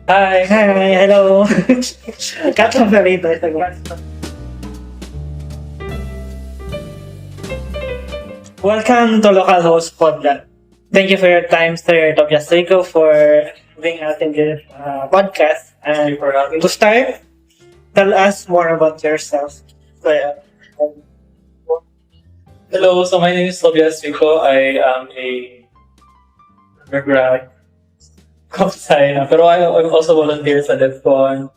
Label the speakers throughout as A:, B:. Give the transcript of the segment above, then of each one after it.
A: Hi!
B: Hi, hello. Cut lang na rito. Welcome to Local Host Podcast. Thank you for your time, Sir Tobias Rico, for being out in this podcast. And to start, tell us more about yourself. So, yeah.
A: Hello, so my name is Tobias Rico. I am a undergrad comsci na. Pero I also volunteer sa DEFCON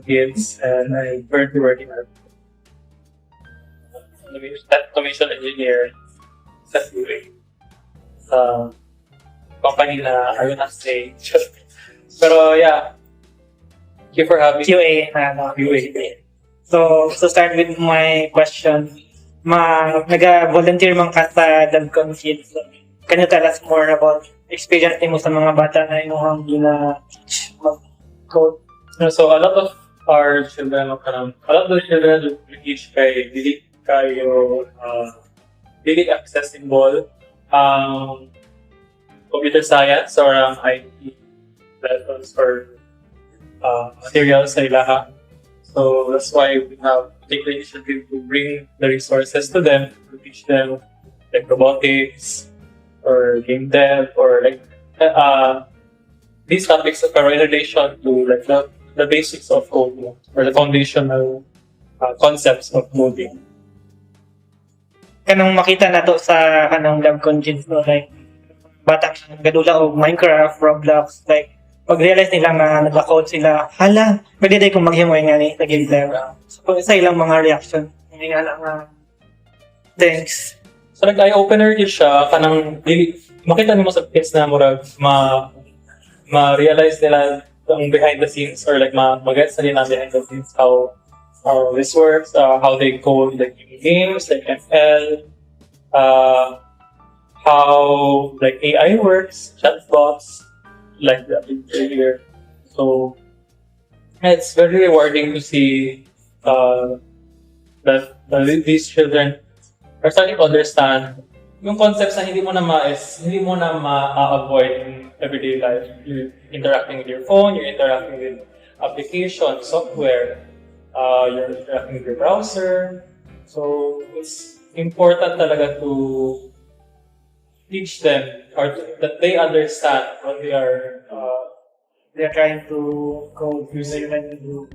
A: Kids, and I'm currently working at automation engineer sa QA. Sa company na I will not say. Pero yeah, thank you for having
B: QA.
A: QA.
B: So, to start with my question, nag-volunteer man ka sa DEFCON Kids. Can you tell us more about experience mo sa mga bata na inyong gina-teach mag-code?
A: So a lot of our children, a lot of the children we teach kay dili accessible computer science or IT lessons or materials sa ilaha. So that's why we have take the initiative to bring the resources to them to teach them like robotics or game dev or like these topics are in relation to like the basics of coding or the foundational concepts of coding.
B: Kanang makita na to sa kanang DEFCON Kids, no? Like, batang gadula o Minecraft, Roblox, like, pag-realize nila na nag-code sila, hala, pwede tayo kung maghimoy nga ni sa game dev. So, sa ilang mga reaction, hindi nga lang thanks.
A: So like eye-opener yun siya, kanang makita mo sa kids na murag ma-realize nila ang behind the scenes or like mag-gets na nila behind the scenes how this works, how they code like games like FL, how like AI works, chatbots, like that earlier. So it's very rewarding to see that these children are starting to understand yung concepts na hindi mo na ma-avoid in everyday life. You're interacting with your phone, you're interacting with applications, software, you're interacting with your browser. So it's important talaga to teach them or that they understand what
B: they're trying to code using do.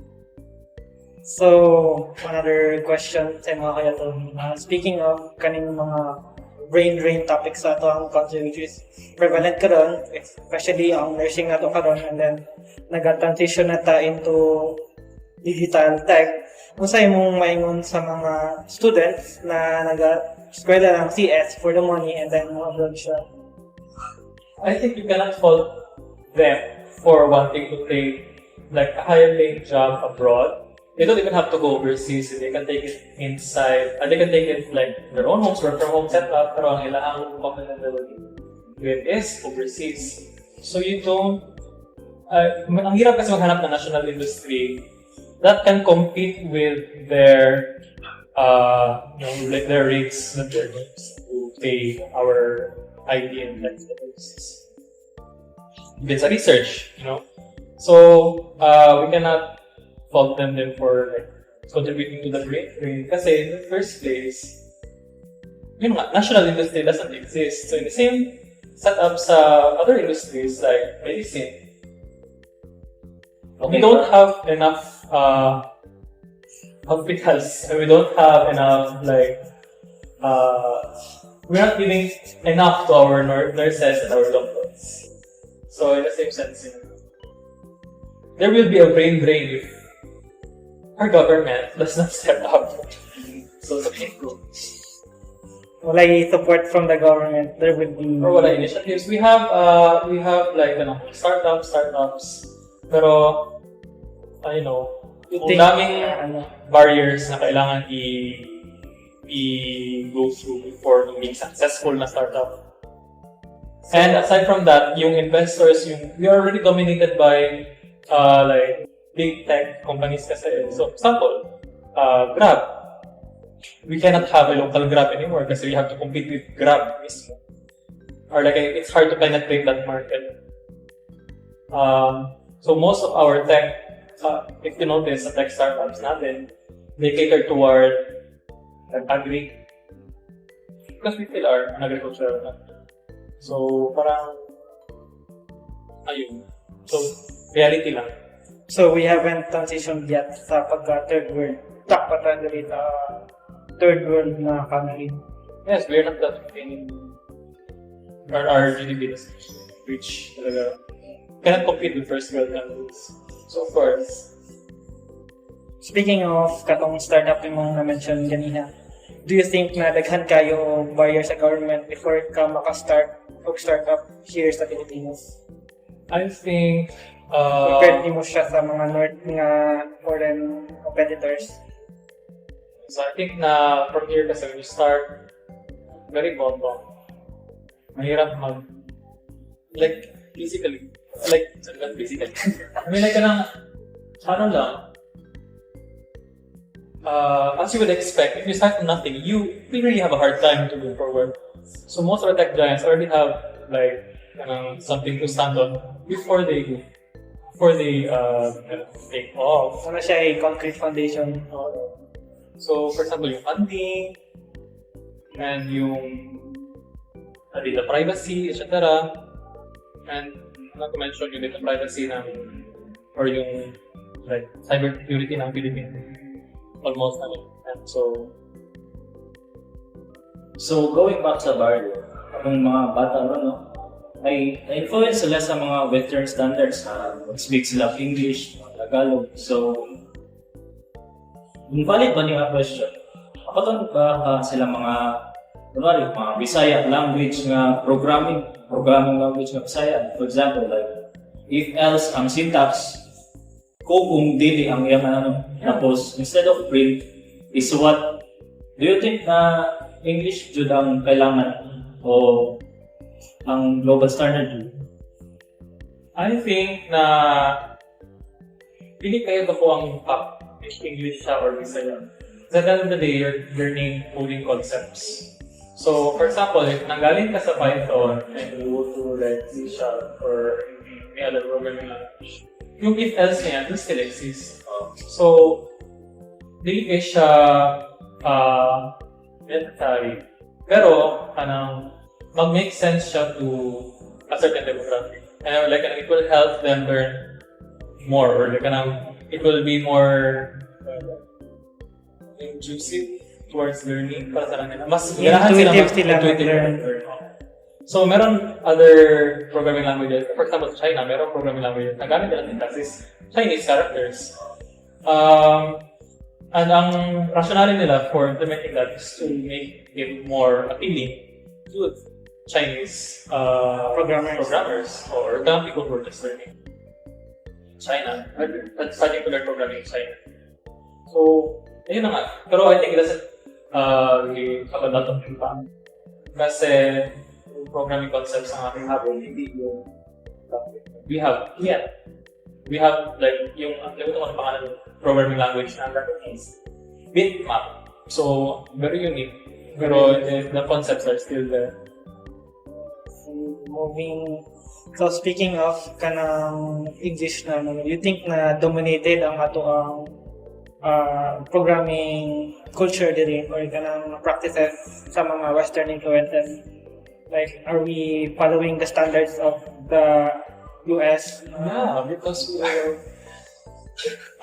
B: So, another question sa mga kaya to. Speaking of kaning mga brain drain topics sa ito ang country which is prevalent karon, especially ang nursing na ito karon, and then nag-transition na ta into digital tech. Kung sa imong maingon sa mga students na nag-eskwela ng CS for the money and then abroad siya?
A: I think you cannot fault them for wanting to take like a higher paying job abroad. They don't even have to go overseas. They can take it inside. They can take it like their own homes, work from home setup. Pero ang ilang compatibility with is overseas. So you don't. Ang hirap kasi maghanap ng national industry that can compete with their, like their rates that they're used to pay our IT and tech services. It's a research, So we cannot fault them then for like contributing to the brain drain kasi in the first place, national industry doesn't exist. So in the same setup sa other industries like medicine, we don't have enough hospitals. We don't have enough we're not giving enough to our nurses and our doctors. So in the same sense, there will be a brain drain if our government does not step up. So
B: wala support from the government, there will be
A: or wala initiatives. We have like startups. Pero ang daming barriers na kailangan i-go through before being successful na startup. And aside from that, yung investors, we are already dominated by like big tech companies kasi. So, example, Grab. We cannot have a local Grab anymore kasi we have to compete with Grab mismo. Or like, it's hard to penetrate that market. So most of our tech, if you notice, sa tech startups natin, they cater toward agri. Because we still are an agricultural country. So parang, ayun. So, reality lang.
B: So we haven't transitioned yet sa pagka-third world. Tak pa tayo dito third world na country.
A: Yes, we're not that in our GDP doesn't reach talaga. Cannot compete with first world countries. So of course.
B: Speaking of katong startup yung mga na-mention kanina, do you think na daghan kayo barrier sa government before ka maka-start o startup here sa Pilipinas?
A: I think
B: Compared mo siya sa mga north nga foreign competitors.
A: so I think na from here kasi when you start very bottom, mahirap like physically not physically I mean like kanang ano lang as you would expect, if you start from nothing, you really have a hard time to move forward. So most of the tech giants already have like something to stand on before they take off.
B: Ano siya ay concrete foundation.
A: So for example, yung funding and yung data privacy, etc. And not to mention yung data privacy or yung like cyber security ng Philippines. Almost and
C: So going back sa barrier, ang mga bata ay na-influence sila sa mga Western standards na mag-speak sila of English, Tagalog. So, valid ba niya question? Makaton ba sila mga Bisaya language nga programming language nga Bisaya? For example, like, if else ang syntax, kung dili ang iyang tapos instead of print is what, do you think na English jud ang kailangan o ang global standard?
A: I think na hindi kayo ko ang English siya or Bisaya. At the end of the day, you're learning coding concepts. So, for example, if nanggaling ka sa Python and you go to like C# or any other programming language, yung if-else niya, will still exist. So, hindi kayo siya necessary. Pero, mag-make sense siya to a certain demographic. And like, it will help them learn more, or like, it will be more inclusive towards learning para sa kanila. Mas
B: Intuitive sila
A: learn. So, meron other programming languages. For example, sa China, meron programming languages na gamit nila syntaxis Chinese characters. And ang rationale nila for implementing that is to make it more appealing to Chinese programmers or people who are just learning China, and starting to learn programming in China. So, ayun na nga. Pero I think it doesn't really have a lot of impact. Kasi yung programming concepts ang ating habol, hindi yung we have like yung pangalan ng programming language na is Bitmap. So, very unique. Pero the concepts are still there.
B: So speaking of kanang English na you think na dominated ang ato ang programming culture diri or kanang practices sa mga Western influences? Like, are we following the standards of the US?
A: Yeah, because we are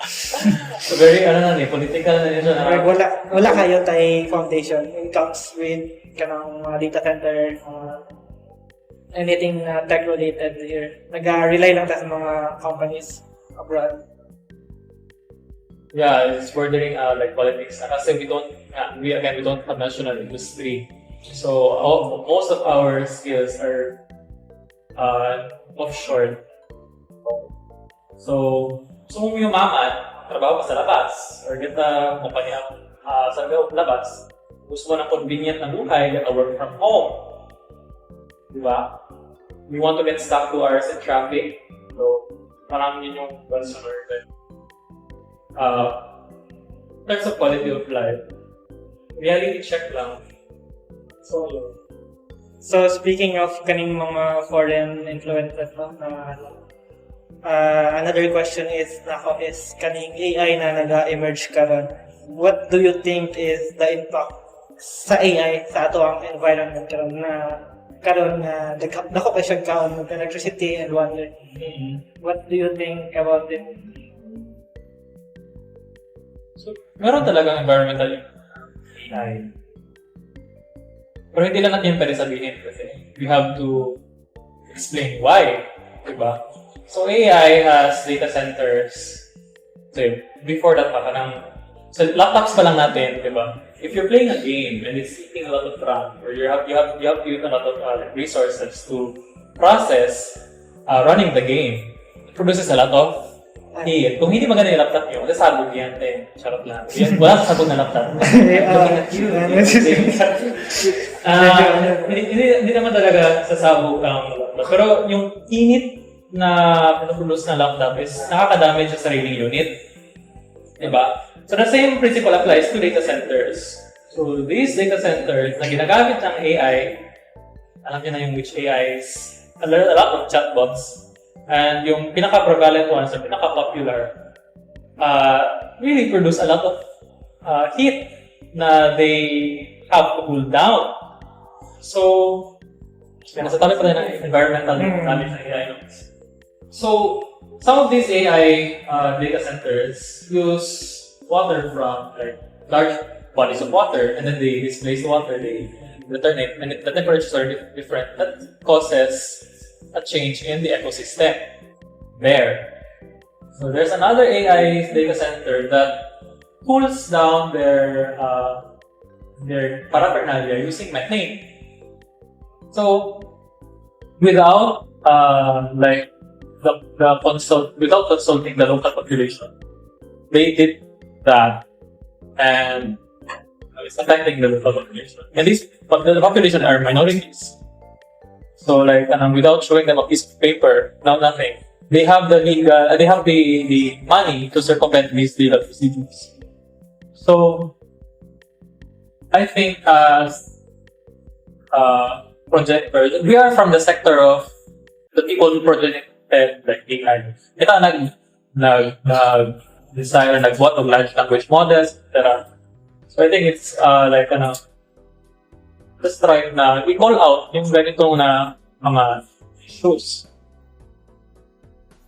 A: so very political na yun siya.
B: Wala kayo tay foundation. It comes with kanang mga data center, anything tech related here. Nag-rely lang tayo sa mga companies abroad.
A: Yeah, it's bordering like politics. Kasi we don't have national industry. So most of our skills are offshore. So kung yumaman, trabaho ka sa labas or kita kumpanya sa labas, gusto mo ng convenient na buhay, get a work from home. Diba? We want to get stuck 2 hours in traffic. So, parang yun yung concern. In terms of quality of life, reality check lang.
B: So speaking of kaning mga foreign influences na Another question is kaning AI na naga-emerge karon. What do you think is the impact sa AI sa ato ang environment karon na dako pa siya kaon ng electricity and water? What do you think about it?
A: So, meron talagang environmental AI. Pero hindi lang natin yung pwede sabihin kasi we have to explain why, diba? So, AI has data centers. So, before that pa, so laptops pa lang natin, diba? If you're playing a game and it's taking a lot of RAM, or you have to use a lot of resources to process running the game, it produces a lot of heat. Kung hindi maganda yung laptop nyo, sasabog yan, charot lang. Wala sasabog na laptop. Hindi naman talaga sasabog ang laptop. Pero yung init na pinaproduce na laptop is nakakadamage sa sariling unit. Diba? So the same principle applies to data centers. So these data centers na ginagamit ng AI, alam niyo na yung which AIs, a lot of chatbots, and yung pinaka-prevalent ones, yung pinaka-popular, really produce a lot of heat na they have to cool down. So, nasa tabi pa rin ng environmental knowledge ng AI. No? So, some of these AI data centers use water from like large bodies of water, and then they displace the water, they return it, and the temperatures are different. That causes a change in the ecosystem there. So there's another AI data center that cools down their paraphernalia using methane. So without without consulting the local population, they did that, and it's affecting the local population. And the population are minorities. So without showing them a piece of paper, nothing. They have the money to circumvent these legal procedures. So I think as projectors, we are from the sector of the people who project AI. Ito nag-desire, nag-bought of large language models, etc. So I think it's just try na i-call out yung ganitong na mga issues.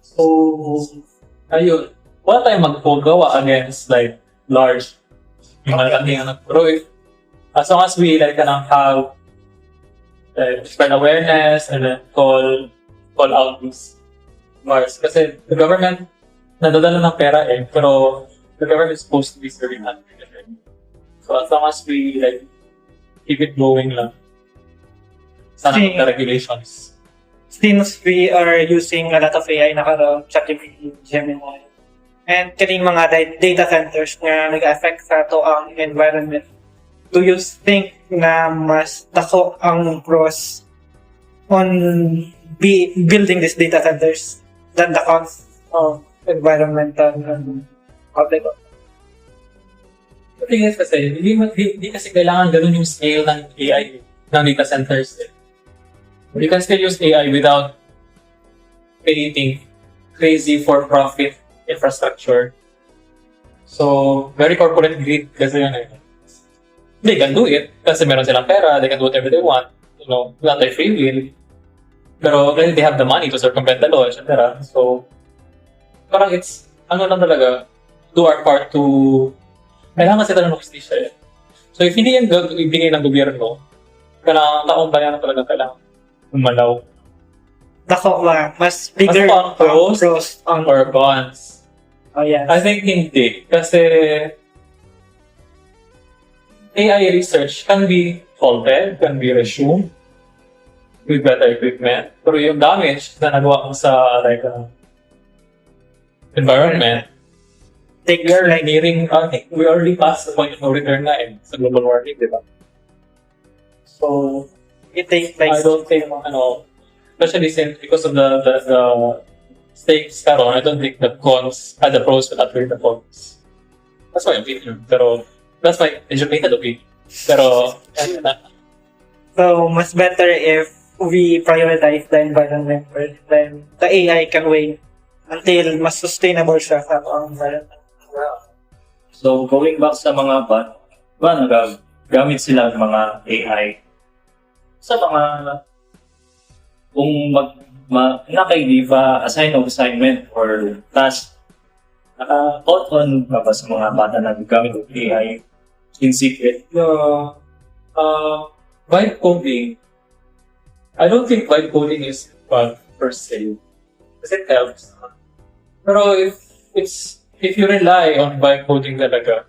A: So, ayun. Wala tayong magpagawa against large yung malaking pero as long as we have spread awareness and then call out these bars. Kasi the government nadadala ng pera pero the government is supposed to be serving us. So as long as we keep it going lang. Sana the regulations.
B: Since we are using a lot of AI na karon, ChatGPT, Gemini, and kaning mga data centers nga nag-affect sa ato ang environment, do you think na mas dako ang pros on building these data centers than the cons of environmental public?
A: The thing is kasi, hindi kasi kailangan ganun yung scale ng AI ng data centers. You can still use AI without creating crazy for-profit infrastructure. So, very corporate greed kasi yun eh. They can do it kasi meron silang pera, they can do whatever they want. Without their free will. Pero they have the money to circumvent the law, etc. So, parang it's, lang talaga, do our part to kailangan kasi talaga ng justisya eh. So if hindi yan ibigay ng gobyerno, kailangan taong bayan na talaga kailangan umalaw.
B: Dako ba? Mas bigger
A: ang pros or cons?
B: Oh yes.
A: I think hindi. Kasi AI research can be halted, can be resumed with better equipment. Pero yung damage na nagawa ko sa environment, we are nearing, we already passed the point of no return na sa global warming, di ba? So,
B: it takes place.
A: I don't think, especially because of the stakes karon, I don't think the cons and the pros will outweigh the cons. That's my opinion. Pero, that's my educated opinion. Pero,
B: so, mas better if we prioritize the environment first, then the AI can wait until mas sustainable siya sa ang environment.
C: So, going back sa mga nagagamit sila ng mga AI sa mga kung naka-give assignment or task, naka-on ba sa mga bata na gamit ng AI in secret?
A: Vibe coding, I don't think vibe coding is bad per se. Because it helps. Pero if you rely on vibe coding talaga,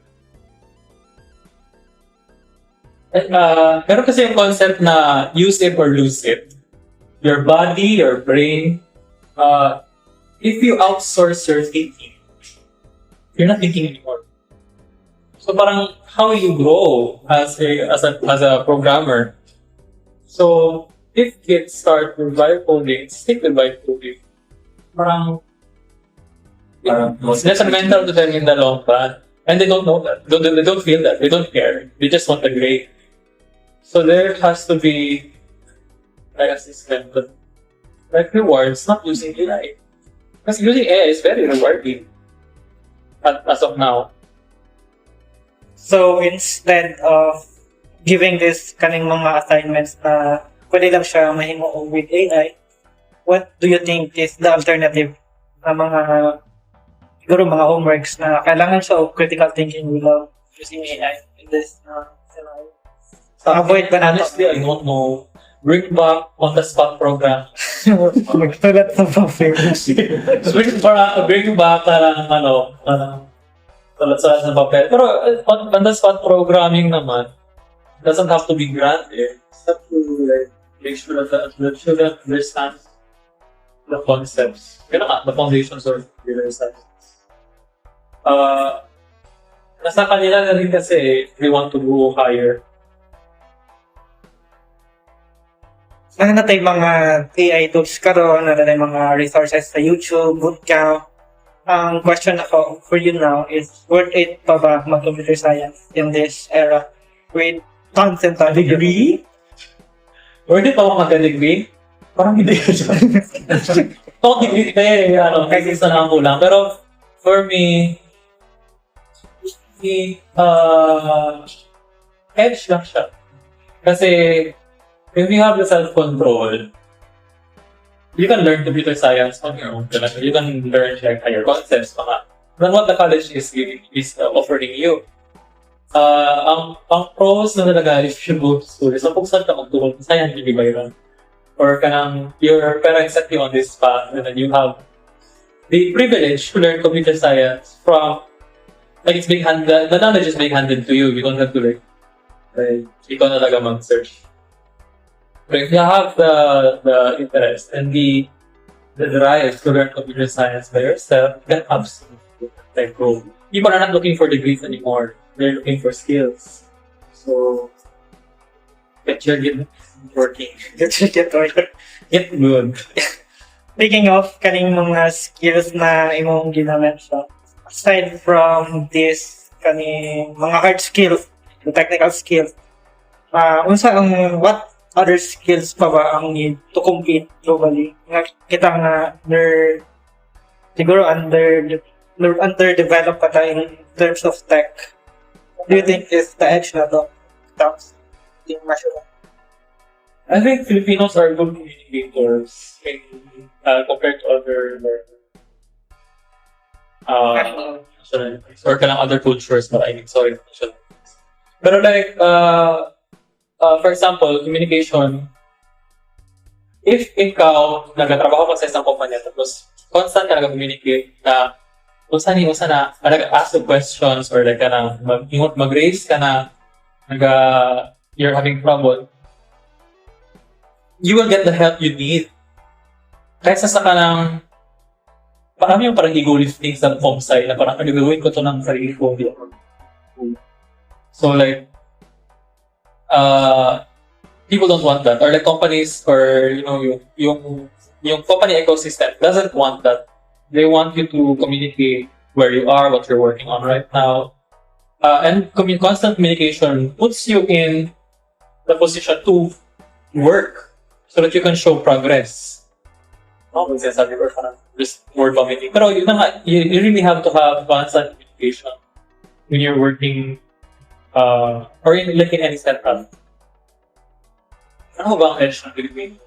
A: meron kasi yung concept na use it or lose it. Your body, your brain, if you outsource your thinking, you're not thinking anymore. So parang how you grow as a programmer. So if kids start with vibe coding, stick with vibe coding. Parang it's detrimental to them in the long run. And they don't know that. They don't feel that. They don't care. They just want a grade. So there has to be like a system that like rewards not using AI. Because using AI is very rewarding as of now.
B: So, instead of giving this kaning mga assignments na pwede lang siya mahimo with AI, what do you think is the alternative na mga siguro mga homeworks na kailangan siya of critical thinking without using AI in this scenario? So, avoid ba natin?
A: Honestly, I don't know. Bring back on-the-spot program.
B: Magsulat sa papel.
A: Bring back sulat sa papel. Pero on-the-spot programming naman doesn't have to be grand eh. It's have to like make sure that the children understand the concepts. Kaya nga, the foundations of computer science. Nasa kanila na rin kasi they want to go higher.
B: Ano na tayo mga AI tools karon, ano na tayo mga resources sa YouTube, bootcamp. Ang question ako for you now is, worth it pa ba mag-computer science in this era with tons and tons of
A: Degree? Worth it pa ako mag-degree? Parang hindi ko siya. Ako degree kasi isa na ako lang. Pero for me, edge lang siya. Kasi when we have the self-control, you can learn computer science on your own. You can learn like higher concepts, than what the college is offering you. Ang pros na talaga if you go to school is kung saan ka magtulong sa science, hindi ba yun? Or kanang your parents set you on this path and then you have the privilege to learn computer science from like it's being handed, the knowledge is being handed to you. You don't have to like ikaw na talaga mag-search. But if you have the interest and the drive to learn computer science by yourself, then absolutely like grow. People are not looking for degrees anymore. They're looking for skills. So get your working.
B: Get working.
A: Get good.
B: Speaking of kaning mga skills na imong ginamit siya, aside from this kaning mga hard skills, the technical skills, what other skills pa ba ang need to compete globally? Kita nga siguro underdeveloped pa tayo in terms of tech. Do you think is the edge na to? Hindi masyado.
A: I think Filipinos are good communicators compared to other or kanang other cultures, but I mean, sorry. Pero like, for example, communication, if ikaw nagtatrabaho ka sa isang kumpanya tapos constant ka nag-communicate na kung saan na ask the questions or like kanang mag-raise ka na you're having trouble, you will get the help you need. Kaysa sa kanang parang yung parang ego lifting sa home side na parang gagawin ko to ng sarili ko. So like, people don't want that, or like companies, or yung company ecosystem doesn't want that. They want you to communicate where you are, what you're working on right now, and constant communication puts you in the position to work so that you can show progress. ako magsasabi or parang just word vomiting. Pero yun na nga, you really have to have constant communication when you're working or like in any setup. Ano ba ang edge ng Pilipino?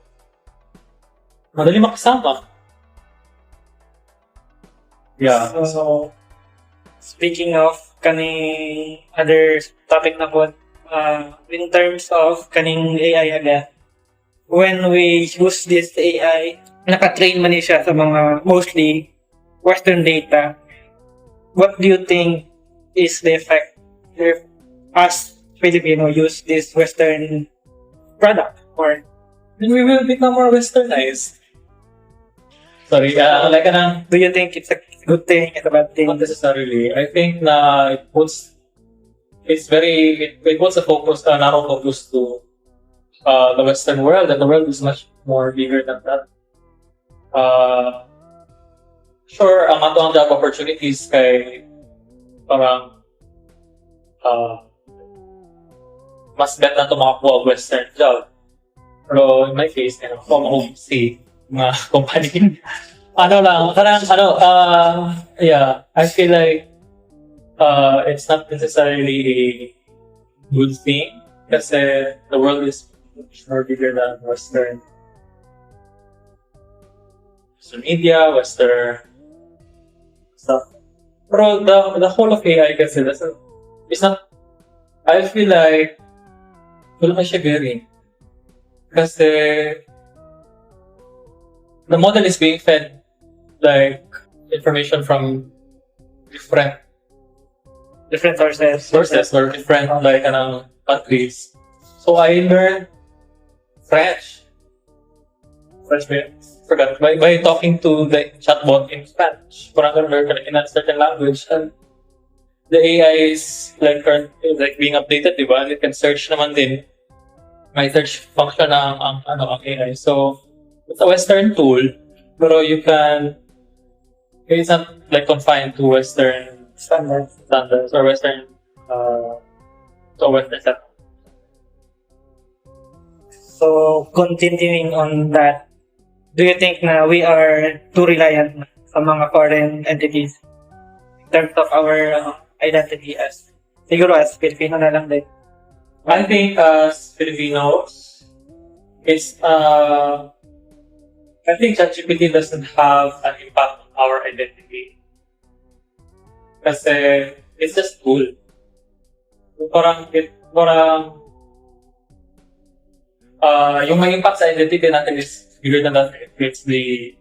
A: Madali makasama. Yeah.
B: So, speaking of kaning other topic na po, in terms of kaning AI again, when we use this AI, naka-train man siya sa mga mostly Western data. What do you think is the effect if us Filipino use this Western product? Or
A: Then we will become more westernized. Sorry, like anong,
B: do you think it's a good thing, it's a bad thing?
A: not necessarily. I think na it puts a focus, narrow focus to the Western world, and the world is much more bigger than that. Sure, ang ato ang job opportunities kay parang mas bet na ito makakuha ang Western job. Pero in my case, ako ma-oversee mga company. Yeah, I feel like it's not necessarily a good thing kasi the world is much more bigger than Western media, Western stuff. Pero the whole of AI kasi, it's not, I feel like wala ka siya galing. Kasi the model is being fed like information from different sources or different like countries. So I learned French by talking to the chatbot in Spanish. Parang learn ka in a certain language, and the AI is like being updated, diba? You can search naman din. May search function ang AI. So it's a Western tool, pero it's not like confined to Western standards or Western setup.
B: So, continuing on that, do you think na we are too reliant sa mga foreign entities in terms of our identity siguro as Filipino na lang din?
A: I think as Filipinos, I think ChatGPT doesn't have an impact on our identity. Kasi it's just cool. Yung may impact sa identity natin is bigger than that. It's the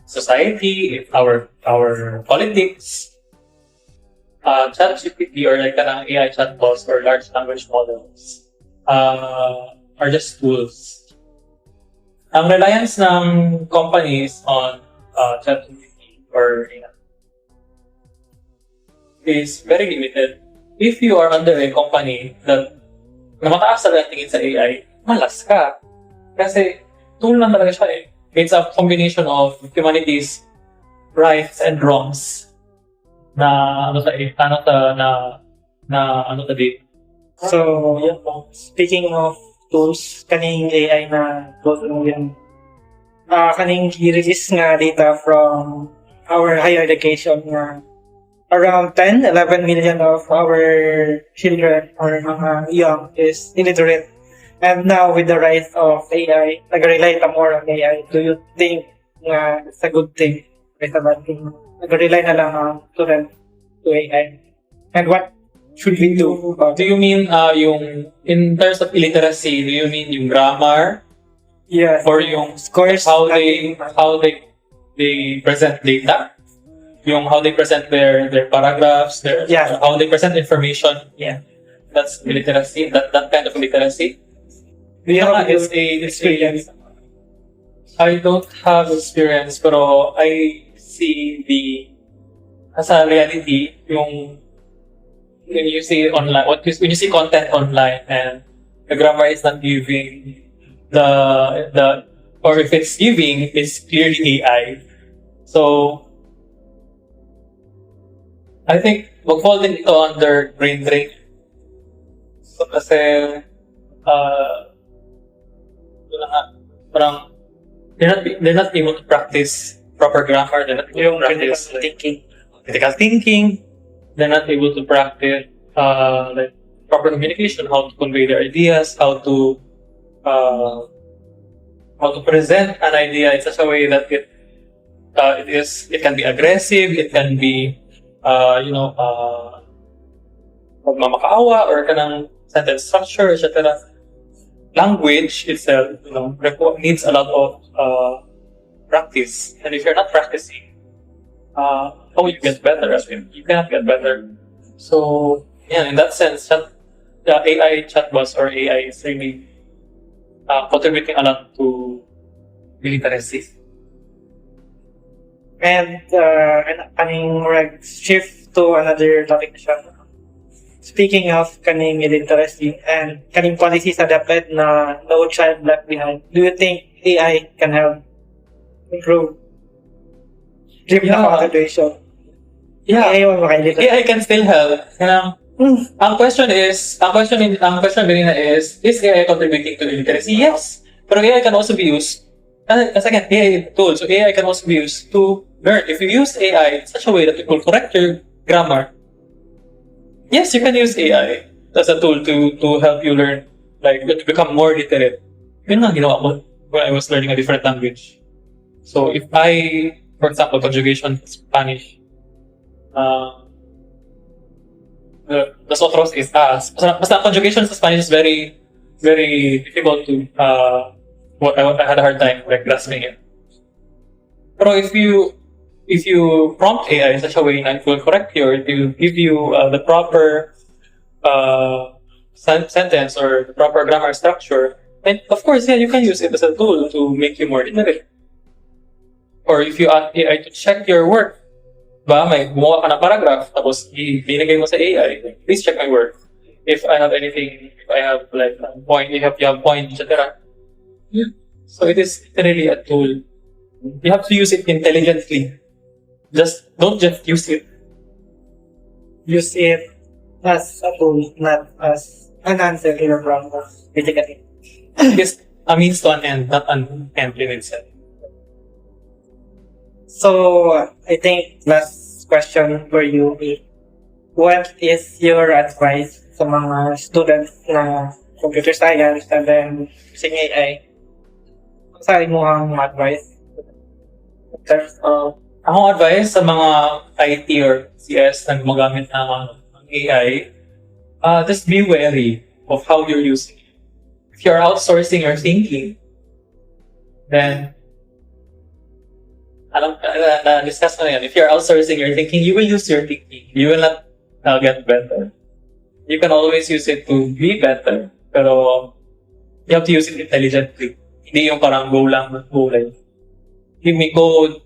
A: society, it's our politics. ChatGPT or like kanang AI chatbots or large language models are just tools. Ang reliance ng companies on ChatGPT or AI is very limited. If you are under a company na mataas na tingin sa AI, malas ka. Kasi tool lang talaga siya eh. It's a combination of humanity's rights and wrongs na date.
B: So, speaking of tools, kaning AI na tools yan, kaning i-release nga data from our higher education nga around 10-11 million of our children or mga young is illiterate. And now with the rise of AI, nag-rely ta more on AI. Do you think nga it's a good thing or it's a bad thing? Nag-rely na lang ang student to AI. And what should we do?
A: Do you mean yung in terms of illiteracy, do you mean yung grammar
B: Yeah.
A: or yung
B: Scores.
A: how they present data? Yung how they present their paragraphs,
B: Yeah.
A: how they present information.
B: Yeah.
A: That's illiteracy. That kind of illiteracy.
B: Do you have
A: It's experience. I don't have experience, pero I see sa reality, when you see online, when you see content online and the grammar is not giving or if it's giving, it's clearly AI. So, I think mag-fall din ito under brain drain. So, kasi, parang they're not able to practice proper grammar. They're not able
B: Yung
A: to practice
B: critical thinking.
A: critical thinking. They're not able to practice like proper communication, how to convey their ideas, how to present an idea in such a way that it can be aggressive, it can be magmamakaawa or kanang sentence structure, etc. Language itself, needs a lot of practice. And if you're not practicing, how will you get better? As in, you cannot get better. So, yeah, in that sense, the AI chatbots or AI is really contributing a lot to literacy.
B: And kaning murag shift to another topic na siya. Speaking of kaning illiteracy and kaning policy sa dapat na no child left behind, do you think AI can help improve
A: Yeah.
B: situation?
A: Yeah,
B: AI mo makailito.
A: AI can still help. Ang question kanina is AI contributing to literacy? Yes. Pero AI can also be used, again, AI tool, so AI can also be used to learn. If you use AI in such a way that it will correct your grammar, yes, you can use AI as a tool to help you learn, like, to become more literate. Yun ang ginawa ko when I was learning a different language. So if I, for example, conjugation in Spanish, nosotros is us. Basta conjugation sa Spanish is very, very difficult to, I had a hard time like grasping it. Pero if you prompt AI in such a way that it will correct you or it will give you the proper sentence or the proper grammar structure, then of course, yeah, you can use it as a tool to make you more literate. Or if you ask AI to check your work, may gumawa ka ng paragraph, tapos binigay mo sa AI, please check my work. If I have anything, if I have like a point, you have point, etc. Yeah. So it is literally a tool. You have to use it intelligently. Don't just use it.
B: Use it as a tool, not as an answer in your problem. Basically.
A: It's a means to an end, not an end in itself.
B: So, I think last question for you is, what is your advice sa mga students na computer science and then using AI? Sa imuhang advice? In terms of
A: Akong advice sa mga IT or CS na gumagamit ng AI, just be wary of how you're using it. If you're outsourcing your thinking, then discuss na yan. If you're outsourcing your thinking, you will use your thinking. You will not get better. You can always use it to be better, pero you have to use it intelligently. Hindi yung parang go lang. Give me code.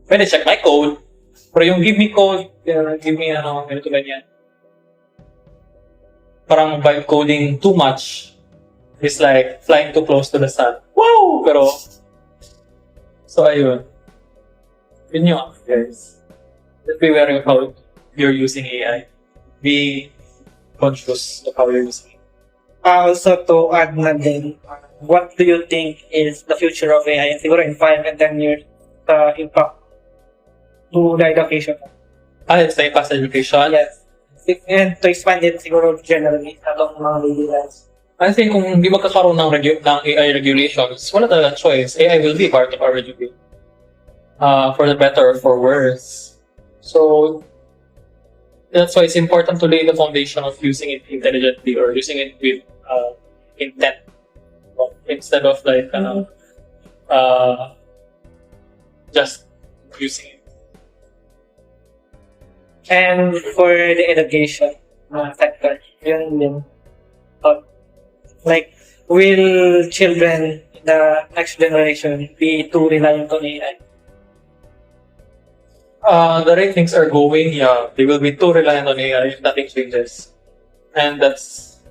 A: Pwede check my code. Pero yung give me code, give me ganito ganyan. Parang by coding too much is like flying too close to the sun. Wow! Pero, so ayun. Yun yung guys. Just be wary of how you're using AI. Be conscious of how you're using it.
B: also to add na din, what do you think is the future of AI? Siguro in 5 and 10 years, the impact to the education.
A: It's the impact education.
B: Yes. And to expand it siguro generally sa itong mga daily lives.
A: I think kung hindi magkakaroon ng AI regulations, wala talagang choice. AI will be part of our education. For the better or for worse. So, that's why it's important to lay the foundation of using it intelligently or using it with intent. Instead of like, just using it.
B: And for the education sector, yun din. Like, will children, the next generation, be too reliant on AI?
A: The rate things are going, yeah, they will be too reliant on AI if nothing changes. And that's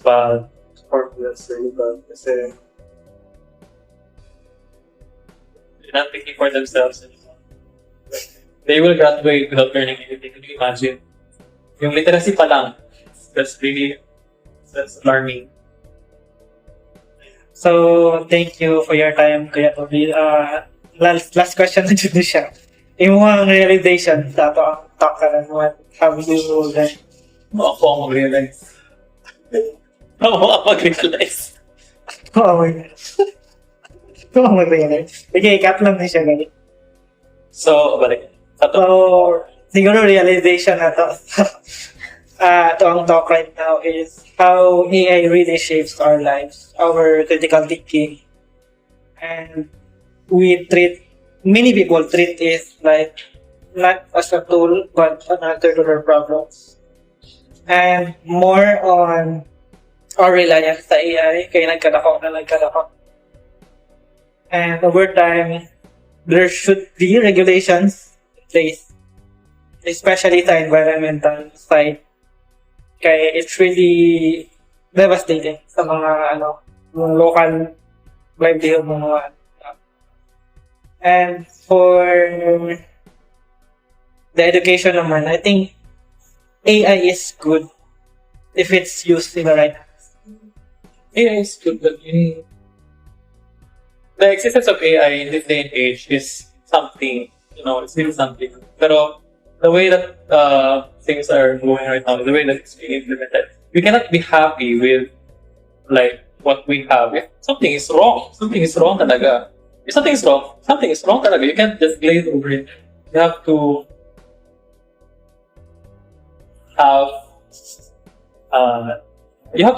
A: bad. That's really bad. Kasi they're not thinking for themselves anymore. They will graduate without learning anything. Can you imagine? Yung literacy pa lang, that's alarming.
B: So, thank you for your time, Kuya Toby. Last question na dito siya. Yung mga realization sa ato ang talk ka lang, what have you done?
A: Ako ang mag-realize. Ako ang mag-realize.
B: Oo, mag-realize. Okay, cut lang din siya, guys.
A: So, balik. Ato.
B: So, siguro realization na to. Ito ang talk right now is how AI really shapes our lives, our critical thinking. And many people treat it like not as a tool, but an answer to their problems. And more on our reliance sa AI, kaya nagkadako. And over time, there should be regulations in place, especially sa environmental side. Kaya it's really devastating sa mga yung local livelihood ng mga and for the education naman, I think AI is good if it's used in the right hands.
A: AI is good, but the existence of AI in this day and age is something, it's really something. Pero the way that things are going right now, the way that it's being implemented, we cannot be happy with like what we have. If something is wrong talaga. If something is wrong talaga. You can't just glaze over it. You have to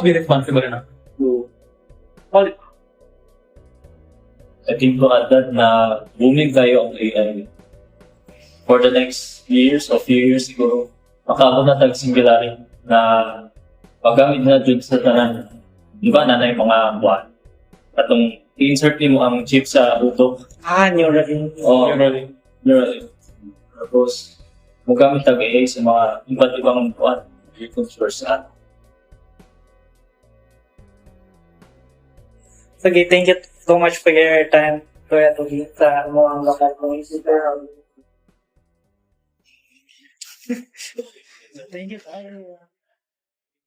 A: be responsible enough to call it.
C: I think to add that na booming tayo ang AI. For the next few years siguro, makaabot na tag singularity na paggamit na dun sa tanan. Di ba, nanay mga buwan? Atong i-insert mo ang chip sa utok.
B: Neuralink.
C: Neuralink. Tapos, magamit tag AI sa mga iba't ibang buwan. Source at.
B: Sige, thank you so much for your time, Kuya Toby, sa mga local community. Thank you.